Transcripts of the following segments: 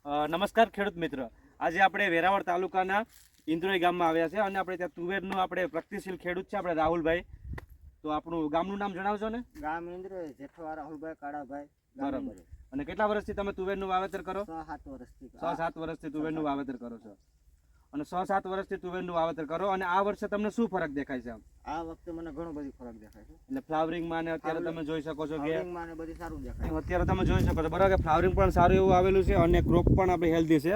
નમસ્કાર ખેડૂત મિત્ર, આજે આપણે વેરાવળ તાલુકાના ઇન્દ્રોઈ ગામમાં આવ્યા છે અને આપણે ત્યાં તુવેરનું આપણે પ્રગતિશીલ ખેડૂત છે આપણે રાહુલભાઈ. તો આપણું ગામનું નામ જણાવજો ને. ગામ ઇન્દ્રોઈ, જેઠવા રાહુલભાઈ કાળાભાઈ. બરાબર. અને કેટલા વર્ષથી તમે તુવેરનું વાવેતર કરો? 6-7 વર્ષથી. 6-7 વર્ષથી તુવેરનું વાવેતર કરો છો. અને 6-7 વર્ષથી તુવેરનું વાવેતર કરો અને આ વર્ષે તમને શું ફરક દેખાય છે? આ વખતે મને ઘણો બધો ફરક દેખાય છે. એટલે ફ્લાવરિંગમાં ને અત્યારે તમે જોઈ શકો છો કે ફ્લાવરિંગમાં ને બધું સારું દેખાય. અત્યારે તમે જોઈ શકો છો બરાબર કે ફ્લાવરિંગ પણ સારું એવું આવેલું છે અને ક્રોપ પણ આપણે હેલ્ધી છે.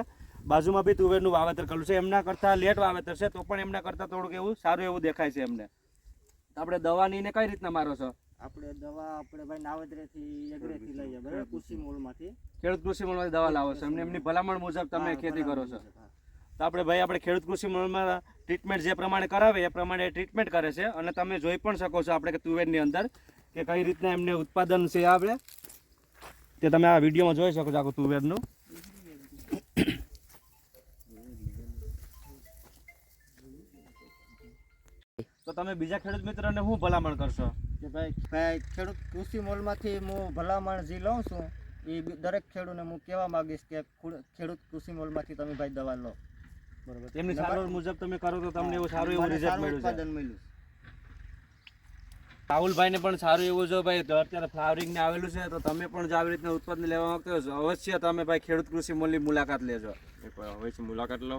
બાજુમાં બી તુવેરનું વાવેતર કરેલું છે, એમના કરતાં લેટ વાવેતર છે તો પણ એમના કરતાં થોડુંક એવું સારું એવું દેખાય છે એમને. તો આપણે દવાની ને કઈ રીતના મારો છો? આપણે દવા આપણે ભાઈ નાવદરેથી એગ્રેથી લઈએ બરાબર, કૃષિ મોલમાંથી. ખેડૂત કૃષિ મોલમાંથી દવા લાવો છો, એમની ભલામણ મુજબ તમે ખેતી કરો છો. તો આપણે ખેડૂત કૃષિ મોલમાં ટ્રીટમેન્ટ જે પ્રમાણે કરાવે એ પ્રમાણે ટ્રીટમેન્ટ કરે છે અને તમે જોઈ પણ શકો છો આપણે કે તુવેરની અંદર કે કઈ રીતના એમને ઉત્પાદન છે આપણે તે તમે આ વિડીયોમાં જોઈ શકો છો આખું તુવેરનું. તો તમે બીજા ખેડૂત મિત્રોને શું ભલામણ કરશો? કે ભાઈ ખેડૂત કૃષિ મોલમાંથી હું ભલામણ જે લઉં છું એ દરેક ખેડૂતને હું કહેવા માંગીશ કે ખેડૂત કૃષિ મોલમાંથી તમે ભાઈ દવા લો. બરોબર, એમની સારવાર મુજબ તમે કરો તો તમને એવું સારું એવું રિઝલ્ટ મળ્યું છે. રાહુલભાઈને પણ સારું એવું જો ભાઈ અત્યારે ફ્લાવરિંગ ને આવેલું છે તો તમે પણ જો આવી રીતના ઉત્પાદન લેવા માંગતા હો અવશ્ય તમે ભાઈ ખેડૂત કૃષિ મોલની મુલાકાત લેજો. અવશ્ય મુલાકાત લો.